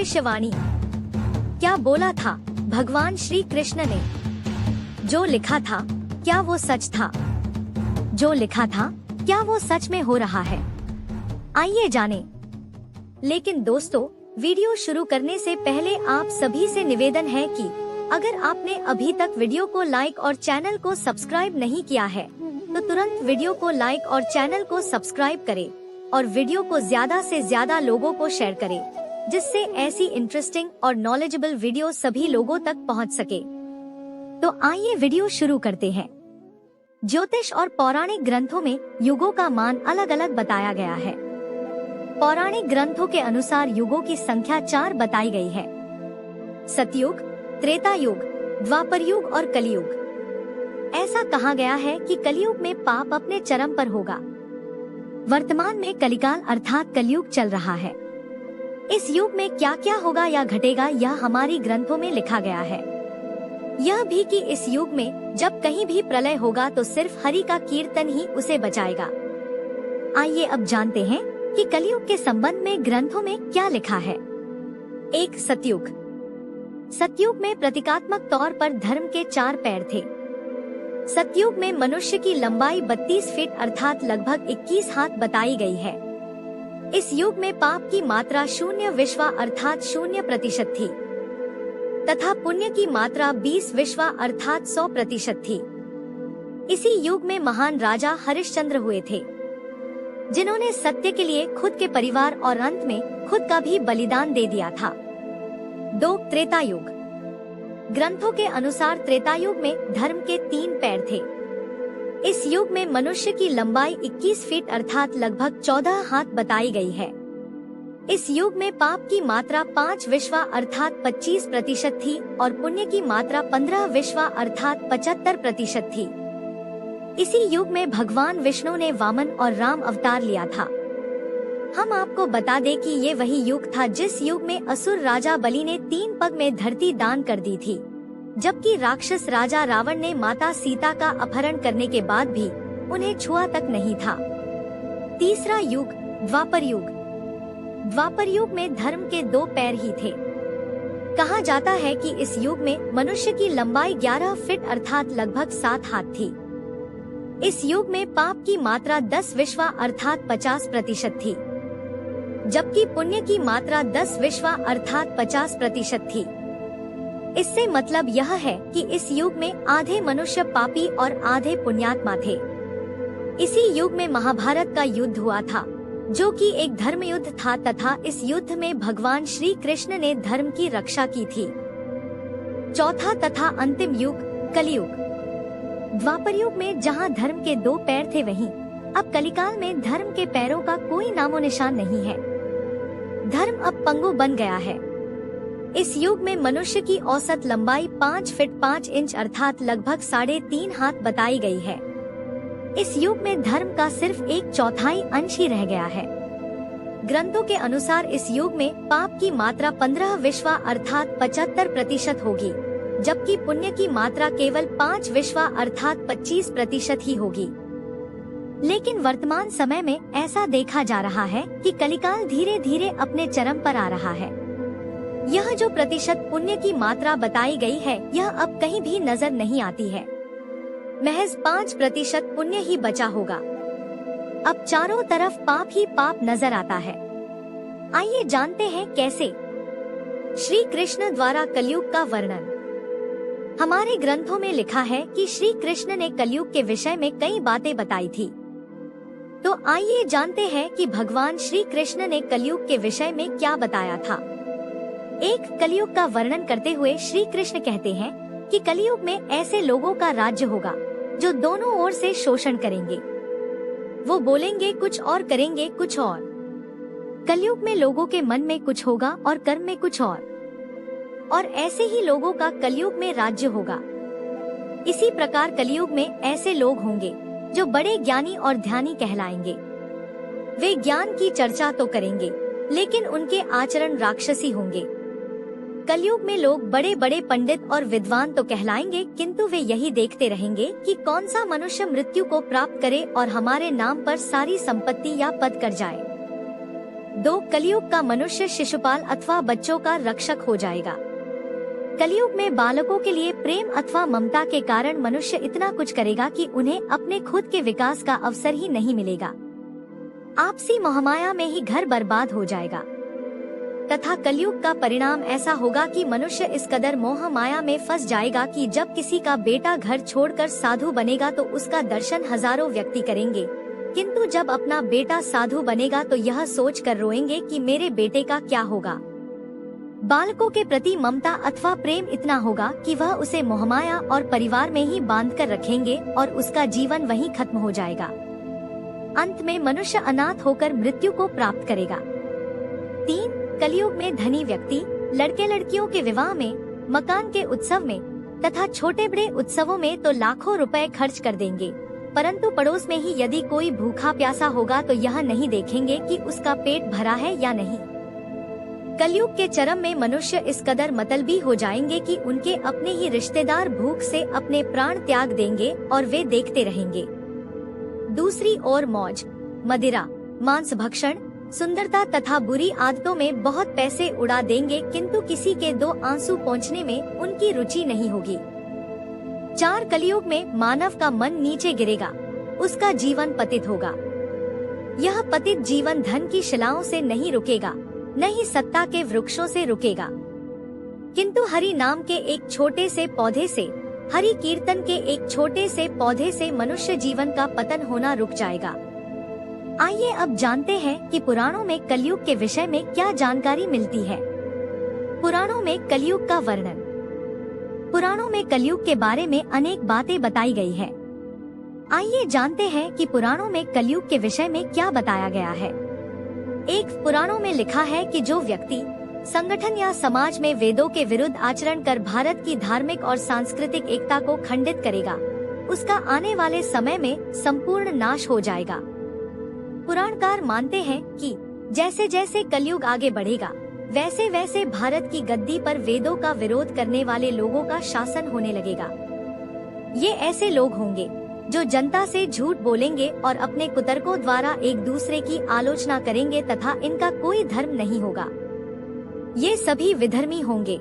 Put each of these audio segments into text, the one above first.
भविष्यवाणी। क्या बोला था भगवान श्री कृष्ण ने? जो लिखा था क्या वो सच था? जो लिखा था क्या वो सच में हो रहा है? आइए जानें। लेकिन दोस्तों, वीडियो शुरू करने से पहले आप सभी से निवेदन है कि अगर आपने अभी तक वीडियो को लाइक और चैनल को सब्सक्राइब नहीं किया है तो तुरंत वीडियो को लाइक और चैनल को सब्सक्राइब करें और वीडियो को ज्यादा से ज्यादा लोगों को शेयर करें, जिससे ऐसी इंटरेस्टिंग और नॉलेजेबल वीडियो सभी लोगों तक पहुंच सके। तो आइए वीडियो शुरू करते हैं। ज्योतिष और पौराणिक ग्रंथों में युगों का मान अलग अलग बताया गया है। पौराणिक ग्रंथों के अनुसार युगों की संख्या 4 बताई गई है: सतयुग, त्रेता युग, द्वापर युग और कलयुग। ऐसा कहा गया है कि कलयुग में पाप अपने चरम पर होगा। वर्तमान में कलिकाल अर्थात कलयुग चल रहा है। इस युग में क्या क्या होगा या घटेगा यह हमारी ग्रंथों में लिखा गया है। यह भी कि इस युग में जब कहीं भी प्रलय होगा तो सिर्फ हरि का कीर्तन ही उसे बचाएगा। आइए अब जानते हैं कि कलयुग के संबंध में ग्रंथों में क्या लिखा है। 1. सतयुग। सतयुग में प्रतीकात्मक तौर पर धर्म के 4 पैर थे। सतयुग में मनुष्य की लंबाई 32 फीट अर्थात लगभग 21 हाथ बताई गई है। इस युग में पाप की मात्रा 0 विश्वा अर्थात 0% थी तथा पुण्य की मात्रा 20 विश्वा अर्थात 100% थी। इसी युग में महान राजा हरिश्चंद्र हुए थे, जिन्होंने सत्य के लिए खुद के परिवार और अंत में खुद का भी बलिदान दे दिया था। 2. त्रेता युग। ग्रंथों के अनुसार त्रेता युग में धर्म के 3 पैर थे। इस युग में मनुष्य की लंबाई 21 फीट अर्थात लगभग 14 हाथ बताई गई है। इस युग में पाप की मात्रा 5 विश्वा अर्थात 25% थी और पुण्य की मात्रा 15 विश्वा अर्थात 75% थी। इसी युग में भगवान विष्णु ने वामन और राम अवतार लिया था। हम आपको बता दें कि ये वही युग था जिस युग में असुर राजा बलि ने 3 पग में धरती दान कर दी थी, जबकि राक्षस राजा रावण ने माता सीता का अपहरण करने के बाद भी उन्हें छुआ तक नहीं था। 3. युग, द्वापर युग। द्वापर युग में धर्म के 2 पैर ही थे। कहा जाता है कि इस युग में मनुष्य की लंबाई 11 फीट अर्थात लगभग 7 हाथ थी। इस युग में पाप की मात्रा 10 विश्वा अर्थात 50% थी, जबकि पुण्य की मात्रा 10 विश्वा अर्थात 50% थी। इससे मतलब यह है कि इस युग में आधे मनुष्य पापी और आधे पुण्यात्मा थे। इसी युग में महाभारत का युद्ध हुआ था, जो कि एक धर्म युद्ध था तथा इस युद्ध में भगवान श्री कृष्ण ने धर्म की रक्षा की थी। 4. तथा अंतिम युग, कलयुग। द्वापर युग में जहां धर्म के 2 पैर थे, वहीं अब कलिकाल में धर्म के पैरों का कोई नामो निशान नहीं है। धर्म अब पंगु बन गया है। इस युग में मनुष्य की औसत लंबाई 5 फीट 5 इंच अर्थात लगभग 3.5 हाथ बताई गई है। इस युग में धर्म का सिर्फ 1/4 अंश ही रह गया है। ग्रंथों के अनुसार इस युग में पाप की मात्रा 15 विश्वा अर्थात 75% होगी, जबकि पुण्य की मात्रा केवल 5 विश्वा अर्थात 25% ही होगी। लेकिन वर्तमान समय में ऐसा देखा जा रहा है कि कलिकाल धीरे धीरे अपने चरम पर आ रहा है। यह जो प्रतिशत पुण्य की मात्रा बताई गई है, यह अब कहीं भी नजर नहीं आती है। महज 5% पुण्य ही बचा होगा। अब चारों तरफ पाप ही पाप नजर आता है। आइए जानते हैं कैसे। श्री कृष्ण द्वारा कलयुग का वर्णन। हमारे ग्रंथों में लिखा है कि श्री कृष्ण ने कलयुग के विषय में कई बातें बताई थी। तो आइए जानते हैं कि भगवान श्री कृष्ण ने कलयुग के विषय में क्या बताया था। 1. कलयुग का वर्णन करते हुए श्री कृष्ण कहते हैं कि कलयुग में ऐसे लोगों का राज्य होगा जो दोनों ओर से शोषण करेंगे। वो बोलेंगे कुछ और करेंगे कुछ और। कलयुग में लोगों के मन में कुछ होगा और कर्म में कुछ और ऐसे ही लोगों का कलयुग में राज्य होगा। इसी प्रकार कलयुग में ऐसे लोग होंगे जो बड़े ज्ञानी और ध्यानी कहलाएंगे। वे ज्ञान की चर्चा तो करेंगे, लेकिन उनके आचरण राक्षसी होंगे। कलयुग में लोग बड़े बड़े पंडित और विद्वान तो कहलाएंगे, किंतु वे यही देखते रहेंगे कि कौन सा मनुष्य मृत्यु को प्राप्त करे और हमारे नाम पर सारी संपत्ति या पद कर जाए। 2. कलयुग का मनुष्य शिशुपाल अथवा बच्चों का रक्षक हो जाएगा। कलयुग में बालकों के लिए प्रेम अथवा ममता के कारण मनुष्य इतना कुछ करेगा कि उन्हें अपने खुद के विकास का अवसर ही नहीं मिलेगा। आपसी मोहमाया में ही घर बर्बाद हो जाएगा तथा कलयुग का परिणाम ऐसा होगा कि मनुष्य इस कदर मोह माया में फंस जाएगा कि जब किसी का बेटा घर छोड़कर साधु बनेगा तो उसका दर्शन हजारों व्यक्ति करेंगे, किंतु जब अपना बेटा साधु बनेगा तो यह सोच कर रोएंगे कि मेरे बेटे का क्या होगा। बालकों के प्रति ममता अथवा प्रेम इतना होगा कि वह उसे मोहमाया और परिवार में ही बांध कर रखेंगे और उसका जीवन वहीं खत्म हो जाएगा। अंत में मनुष्य अनाथ होकर मृत्यु को प्राप्त करेगा। 3. कलयुग में धनी व्यक्ति लड़के लड़कियों के विवाह में, मकान के उत्सव में तथा छोटे बड़े उत्सवों में तो लाखों रुपए खर्च कर देंगे, परंतु पड़ोस में ही यदि कोई भूखा प्यासा होगा तो यह नहीं देखेंगे कि उसका पेट भरा है या नहीं। कलयुग के चरम में मनुष्य इस कदर मतलबी हो जाएंगे कि उनके अपने ही रिश्तेदार भूख से अपने प्राण त्याग देंगे और वे देखते रहेंगे। दूसरी ओर मौज, मदिरा, मांस भक्षण, सुंदरता तथा बुरी आदतों में बहुत पैसे उड़ा देंगे, किंतु किसी के 2 आंसू पोंछने में उनकी रुचि नहीं होगी। 4. कलयुग में मानव का मन नीचे गिरेगा, उसका जीवन पतित होगा। यह पतित जीवन धन की शिलाओं से नहीं रुकेगा, न ही सत्ता के वृक्षों से रुकेगा, किंतु हरि नाम के एक छोटे से पौधे से, हरि कीर्तन के एक छोटे से पौधे से मनुष्य जीवन का पतन होना रुक जाएगा। आइए अब जानते हैं कि पुराणों में कलयुग के विषय में क्या जानकारी मिलती है। पुराणों में कलयुग का वर्णन। पुराणों में कलयुग के बारे में अनेक बातें बताई गई है। आइए जानते हैं कि पुराणों में कलयुग के विषय में क्या बताया गया है। 1. पुराणों में लिखा है कि जो व्यक्ति संगठन या समाज में वेदों के विरुद्ध आचरण कर भारत की धार्मिक और सांस्कृतिक एकता को खंडित करेगा, उसका आने वाले समय में संपूर्ण नाश हो जाएगा। पुराणकार मानते हैं कि जैसे जैसे कलयुग आगे बढ़ेगा, वैसे वैसे भारत की गद्दी पर वेदों का विरोध करने वाले लोगों का शासन होने लगेगा। ये ऐसे लोग होंगे जो जनता से झूठ बोलेंगे और अपने कुतर्कों द्वारा एक दूसरे की आलोचना करेंगे तथा इनका कोई धर्म नहीं होगा। ये सभी विधर्मी होंगे।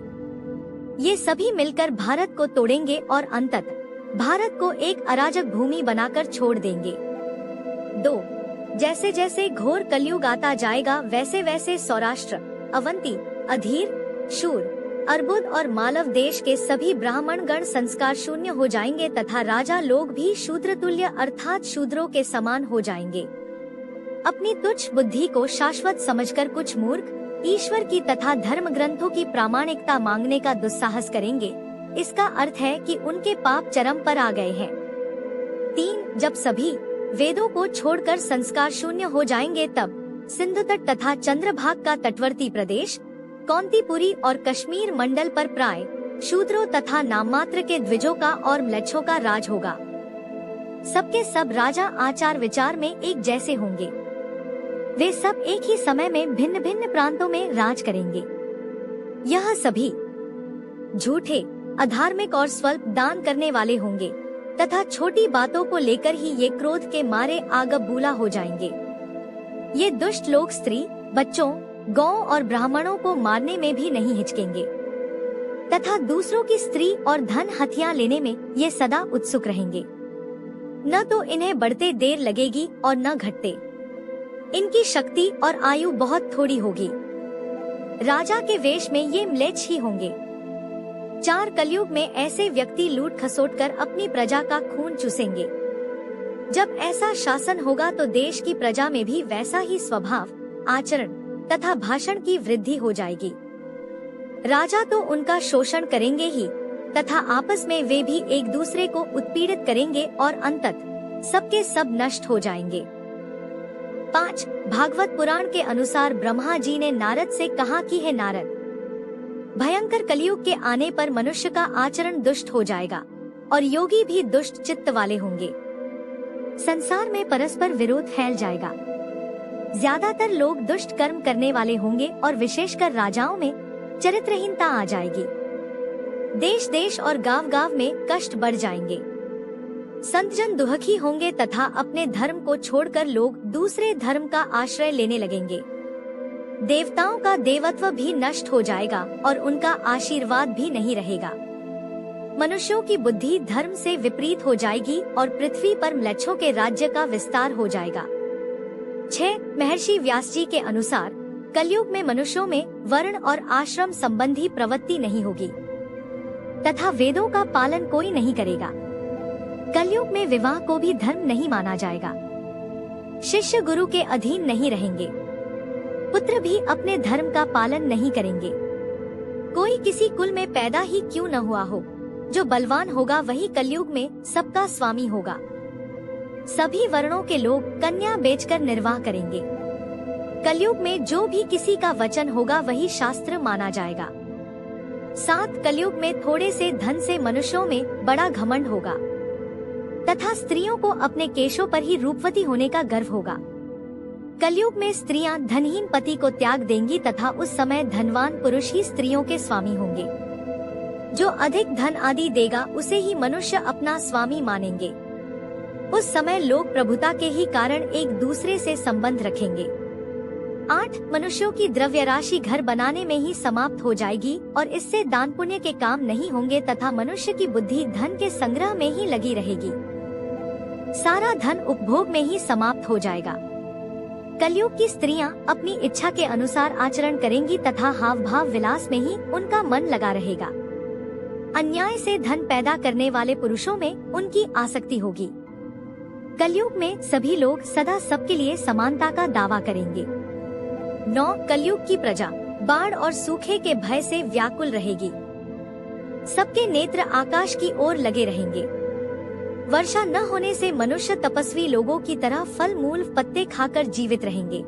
ये सभी मिलकर भारत को तोड़ेंगे और अंततः भारत को एक अराजक भूमि बनाकर छोड़ देंगे। 2. जैसे जैसे घोर कलयुग आता जाएगा, वैसे वैसे सौराष्ट्र, अवंती, अधीर, शूर, अर्बुद और मालव देश के सभी ब्राह्मण गण संस्कार शून्य हो जाएंगे तथा राजा लोग भी शूद्र तुल्य अर्थात शूद्रों के समान हो जाएंगे। अपनी तुच्छ बुद्धि को शाश्वत समझकर कुछ मूर्ख ईश्वर की तथा धर्म ग्रंथों की प्रामाणिकता मांगने का दुस्साहस करेंगे। इसका अर्थ है कि उनके पाप चरम पर आ गए हैं। 3. जब सभी वेदों को छोड़कर संस्कार शून्य हो जाएंगे, तब सिंधु तट तथा चंद्रभाग का तटवर्ती प्रदेश, कौंतीपुरी और कश्मीर मंडल पर प्राय शूद्रों तथा नाममात्र के द्विजों का और म्लेच्छों का राज होगा। सबके सब राजा आचार विचार में एक जैसे होंगे। वे सब एक ही समय में भिन्न भिन्न प्रांतों में राज करेंगे। यह सभी झूठे, अधार्मिक और स्वल्प दान करने वाले होंगे तथा छोटी बातों को लेकर ही ये क्रोध के मारे आगबूला हो जाएंगे। ये दुष्ट लोग स्त्री, बच्चों, गौ और ब्राह्मणों को मारने में भी नहीं हिचकेंगे तथा दूसरों की स्त्री और धन हथियार लेने में ये सदा उत्सुक रहेंगे। न तो इन्हें बढ़ते देर लगेगी और न घटते। इनकी शक्ति और आयु बहुत थोड़ी होगी। राजा के वेश में ये म्लेच्छ ही होंगे। 4. कलयुग में ऐसे व्यक्ति लूट खसोट कर अपनी प्रजा का खून चूसेंगे। जब ऐसा शासन होगा तो देश की प्रजा में भी वैसा ही स्वभाव, आचरण तथा भाषण की वृद्धि हो जाएगी। राजा तो उनका शोषण करेंगे ही तथा आपस में वे भी एक दूसरे को उत्पीड़ित करेंगे और अंततः सबके सब नष्ट हो जाएंगे। 5. भागवत पुराण के अनुसार ब्रह्मा जी ने नारद से कहा कि हे नारद, भयंकर कलयुग के आने पर मनुष्य का आचरण दुष्ट हो जाएगा और योगी भी दुष्ट चित्त वाले होंगे। संसार में परस्पर विरोध फैल जाएगा। ज्यादातर लोग दुष्ट कर्म करने वाले होंगे और विशेषकर राजाओं में चरित्रहीनता आ जाएगी। देश देश और गांव गांव में कष्ट बढ़ जाएंगे। संतजन दुखी होंगे तथा अपने धर्म को छोड़कर लोग दूसरे धर्म का आश्रय लेने लगेंगे। देवताओं का देवत्व भी नष्ट हो जाएगा और उनका आशीर्वाद भी नहीं रहेगा। मनुष्यों की बुद्धि धर्म से विपरीत हो जाएगी और पृथ्वी पर म्लेच्छों के राज्य का विस्तार हो जाएगा। 6. महर्षि व्यास जी के अनुसार कलयुग में मनुष्यों में वर्ण और आश्रम संबंधी प्रवृत्ति नहीं होगी तथा वेदों का पालन कोई नहीं करेगा। कलयुग में विवाह को भी धर्म नहीं माना जाएगा। शिष्य गुरु के अधीन नहीं रहेंगे। पुत्र भी अपने धर्म का पालन नहीं करेंगे। कोई किसी कुल में पैदा ही क्यों न हुआ हो, जो बलवान होगा वही कलयुग में सबका स्वामी होगा। सभी वर्णों के लोग कन्या बेचकर निर्वाह करेंगे। कलयुग में जो भी किसी का वचन होगा वही शास्त्र माना जाएगा। 7. कलयुग में थोड़े से धन से मनुष्यों में बड़ा घमंड होगा तथा स्त्रियों को अपने केशों पर ही रूपवती होने का गर्व होगा। कलयुग में स्त्रियां धनहीन पति को त्याग देंगी तथा उस समय धनवान पुरुष ही स्त्रियों के स्वामी होंगे। जो अधिक धन आदि देगा उसे ही मनुष्य अपना स्वामी मानेंगे। उस समय लोग प्रभुता के ही कारण एक दूसरे से संबंध रखेंगे। 8. मनुष्यों की द्रव्य राशि घर बनाने में ही समाप्त हो जाएगी और इससे दान पुण्य के काम नहीं होंगे तथा मनुष्य की बुद्धि धन के संग्रह में ही लगी रहेगी। सारा धन उपभोग में ही समाप्त हो जाएगा। कलयुग की स्त्रियां अपनी इच्छा के अनुसार आचरण करेंगी तथा हाव भाव विलास में ही उनका मन लगा रहेगा। अन्याय से धन पैदा करने वाले पुरुषों में उनकी आसक्ति होगी। कलयुग में सभी लोग सदा सबके लिए समानता का दावा करेंगे। 9. कलयुग की प्रजा बाढ़ और सूखे के भय से व्याकुल रहेगी। सबके नेत्र आकाश की ओर लगे रहेंगे। वर्षा न होने से मनुष्य तपस्वी लोगों की तरह फल मूल पत्ते खाकर जीवित रहेंगे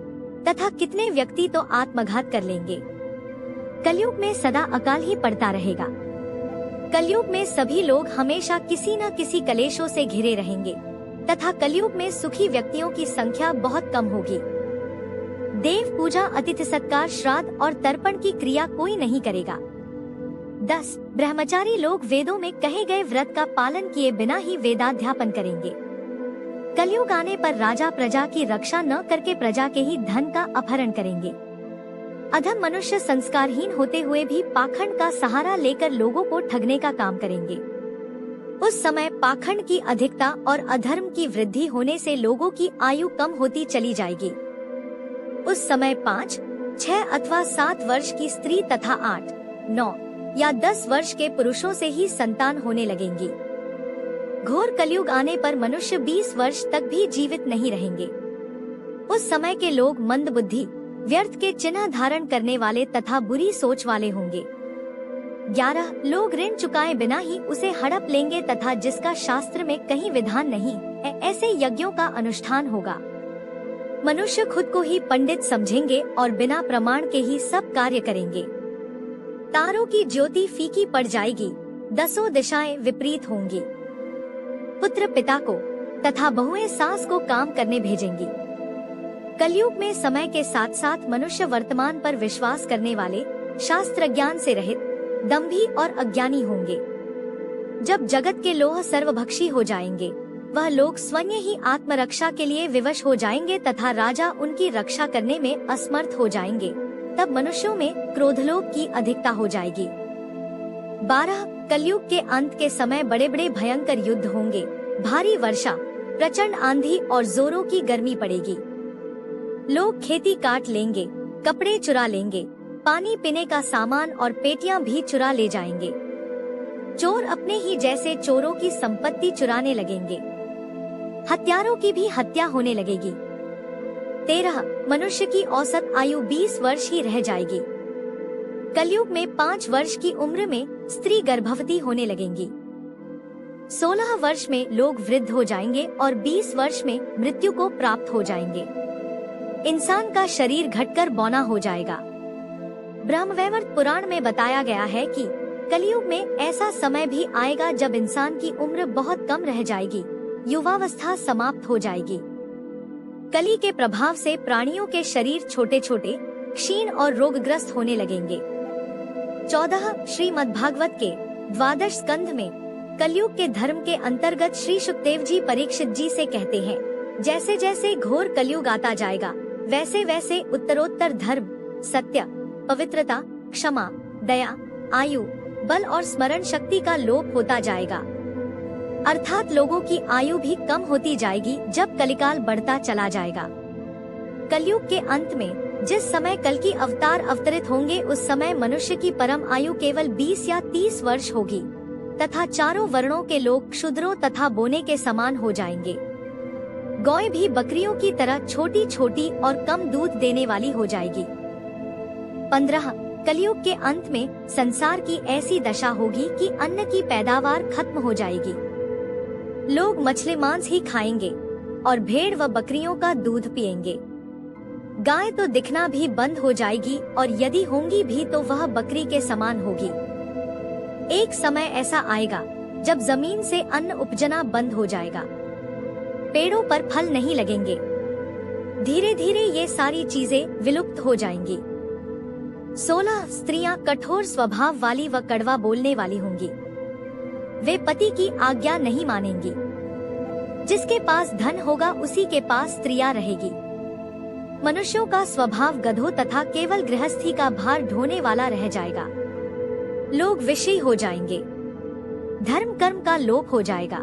तथा कितने व्यक्ति तो आत्मघात कर लेंगे। कलयुग में सदा अकाल ही पड़ता रहेगा। कलयुग में सभी लोग हमेशा किसी न किसी कलेशों से घिरे रहेंगे तथा कलयुग में सुखी व्यक्तियों की संख्या बहुत कम होगी। देव पूजा, अतिथि सत्कार, श्राद्ध और तर्पण की क्रिया कोई नहीं करेगा। 10. ब्रह्मचारी लोग वेदों में कहे गए व्रत का पालन किए बिना ही वेदाध्यापन करेंगे। कलयुग आने पर राजा प्रजा की रक्षा न करके प्रजा के ही धन का अपहरण करेंगे। अधम मनुष्य संस्कारहीन होते हुए भी पाखंड का सहारा लेकर लोगों को ठगने का काम करेंगे। उस समय पाखंड की अधिकता और अधर्म की वृद्धि होने से लोगों की आयु कम होती चली जाएगी। उस समय 5, 6 अथवा 7 वर्ष की स्त्री तथा 8, 9 या 10 वर्ष के पुरुषों से ही संतान होने लगेंगी। घोर कलयुग आने पर मनुष्य 20 वर्ष तक भी जीवित नहीं रहेंगे। उस समय के लोग मंद बुद्धि, व्यर्थ के चिन्ह धारण करने वाले तथा बुरी सोच वाले होंगे। 11. लोग ऋण चुकाए बिना ही उसे हड़प लेंगे तथा जिसका शास्त्र में कहीं विधान नहीं ऐसे यज्ञों का अनुष्ठान होगा। मनुष्य खुद को ही पंडित समझेंगे और बिना प्रमाण के ही सब कार्य करेंगे। तारों की ज्योति फीकी पड़ जाएगी, 10 दिशाएं विपरीत होंगी। पुत्र पिता को तथा बहुएं सास को काम करने भेजेंगी। कलयुग में समय के साथ साथ मनुष्य वर्तमान पर विश्वास करने वाले, शास्त्र ज्ञान से रहित, दंभी और अज्ञानी होंगे। जब जगत के लोह सर्वभक्षी हो जाएंगे, वह लोग स्वयं ही आत्मरक्षा के लिए विवश हो जाएंगे तथा राजा उनकी रक्षा करने में असमर्थ हो जाएंगे। तब मनुष्यों में क्रोधलोभ की अधिकता हो जाएगी। 12. कलयुग के अंत के समय बड़े बड़े भयंकर युद्ध होंगे, भारी वर्षा, प्रचंड आंधी और जोरों की गर्मी पड़ेगी। लोग खेती काट लेंगे, कपड़े चुरा लेंगे, पानी पीने का सामान और पेटियां भी चुरा ले जाएंगे। चोर अपने ही जैसे चोरों की संपत्ति चुराने लगेंगे। हत्यारों की भी हत्या होने लगेगी। 13. मनुष्य की औसत आयु 20 वर्ष ही रह जाएगी। कलयुग में 5 वर्ष की उम्र में स्त्री गर्भवती होने लगेंगी। 16 वर्ष में लोग वृद्ध हो जाएंगे और 20 वर्ष में मृत्यु को प्राप्त हो जाएंगे। इंसान का शरीर घटकर बौना हो जाएगा। ब्रह्मवैवर्त पुराण में बताया गया है कि कलयुग में ऐसा समय भी आएगा जब इंसान की उम्र बहुत कम रह जाएगी, युवावस्था समाप्त हो जाएगी। कली के प्रभाव से प्राणियों के शरीर छोटे छोटे, क्षीण और रोगग्रस्त होने लगेंगे। 14. श्रीमद्भागवत के 12 स्कंध में कलयुग के धर्म के अंतर्गत श्री सुखदेव जी परीक्षित जी से कहते हैं, जैसे जैसे घोर कलयुग आता जाएगा वैसे वैसे उत्तरोत्तर धर्म, सत्य, पवित्रता, क्षमा, दया, आयु, बल और स्मरण शक्ति का लोप होता जाएगा। अर्थात लोगों की आयु भी कम होती जाएगी जब कलिकाल बढ़ता चला जाएगा। कलयुग के अंत में जिस समय कल की अवतार अवतरित होंगे उस समय मनुष्य की परम आयु केवल 20 या 30 वर्ष होगी तथा चारों वर्णों के लोग क्षुद्रों तथा बोने के समान हो जाएंगे। गौएं भी बकरियों की तरह छोटी छोटी और कम दूध देने वाली हो जाएगी। 15 कलयुग के अंत में संसार की ऐसी दशा होगी कि अन्न की पैदावार खत्म हो जाएगी। लोग मछली मांस ही खाएंगे और भेड़ व बकरियों का दूध पिएंगे। गाय तो दिखना भी बंद हो जाएगी और यदि होंगी भी तो वह बकरी के समान होगी। एक समय ऐसा आएगा जब जमीन से अन्न उपजना बंद हो जाएगा, पेड़ों पर फल नहीं लगेंगे। धीरे धीरे ये सारी चीजें विलुप्त हो जाएंगी। 16 स्त्रियां कठोर स्वभाव वाली व कड़वा बोलने वाली होंगी। वे पति की आज्ञा नहीं मानेंगी। जिसके पास धन होगा उसी के पास स्त्रियां रहेगी। मनुष्यों का स्वभाव गधों तथा केवल गृहस्थी का भार ढोने वाला रह जाएगा। लोग विषयी हो जाएंगे। धर्म कर्म का लोप हो जाएगा।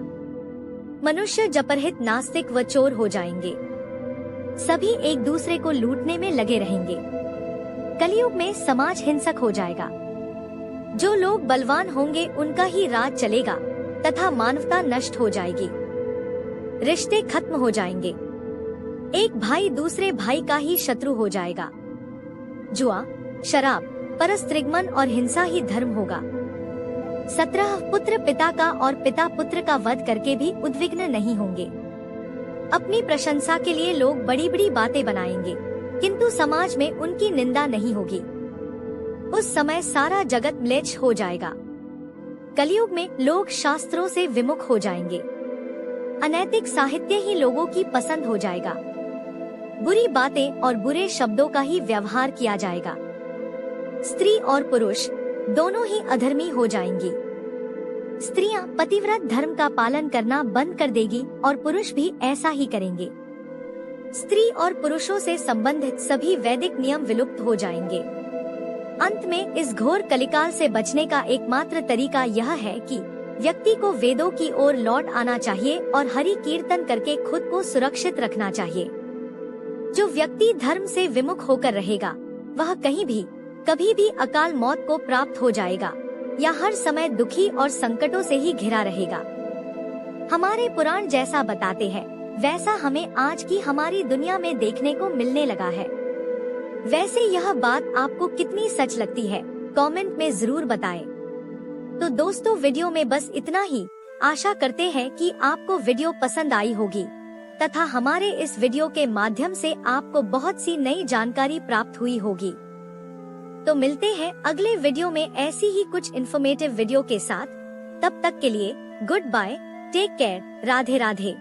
मनुष्य जपरहित, नास्तिक व चोर हो जाएंगे। सभी एक दूसरे को लूटने में लगे रहेंगे। कलयुग में समाज हिंसक हो जाएगा। जो लोग बलवान होंगे उनका ही राज चलेगा तथा मानवता नष्ट हो जाएगी। रिश्ते खत्म हो जाएंगे। एक भाई दूसरे भाई का ही शत्रु हो जाएगा। जुआ, शराब, परस्त्रीगमन और हिंसा ही धर्म होगा। 17 पुत्र पिता का और पिता पुत्र का वध करके भी उद्विग्न नहीं होंगे। अपनी प्रशंसा के लिए लोग बड़ी बड़ी बातें बनाएंगे किंतु समाज में उनकी निंदा नहीं होगी। उस समय सारा जगत म्लेच्छ हो जाएगा। कलयुग में लोग शास्त्रों से विमुख हो जाएंगे। अनैतिक साहित्य ही लोगों की पसंद हो जाएगा। बुरी बातें और बुरे शब्दों का ही व्यवहार किया जाएगा। स्त्री और पुरुष दोनों ही अधर्मी हो जाएंगी। स्त्रियां पतिव्रत धर्म का पालन करना बंद कर देगी और पुरुष भी ऐसा ही करेंगे। स्त्री और पुरुषों से संबंधित सभी वैदिक नियम विलुप्त हो जाएंगे। अंत में इस घोर कलिकाल से बचने का एकमात्र तरीका यह है कि व्यक्ति को वेदों की ओर लौट आना चाहिए और हरि कीर्तन करके खुद को सुरक्षित रखना चाहिए। जो व्यक्ति धर्म से विमुख होकर रहेगा वह कहीं भी कभी भी अकाल मौत को प्राप्त हो जाएगा या हर समय दुखी और संकटों से ही घिरा रहेगा। हमारे पुराण जैसा बताते हैं वैसा हमें आज की हमारी दुनिया में देखने को मिलने लगा है। वैसे यह बात आपको कितनी सच लगती है कमेंट में जरूर बताएं। तो दोस्तों वीडियो में बस इतना ही। आशा करते हैं कि आपको वीडियो पसंद आई होगी तथा हमारे इस वीडियो के माध्यम से आपको बहुत सी नई जानकारी प्राप्त हुई होगी। तो मिलते हैं अगले वीडियो में ऐसी ही कुछ इन्फॉर्मेटिव वीडियो के साथ। तब तक के लिए good bye, take care, Radhe Radhe.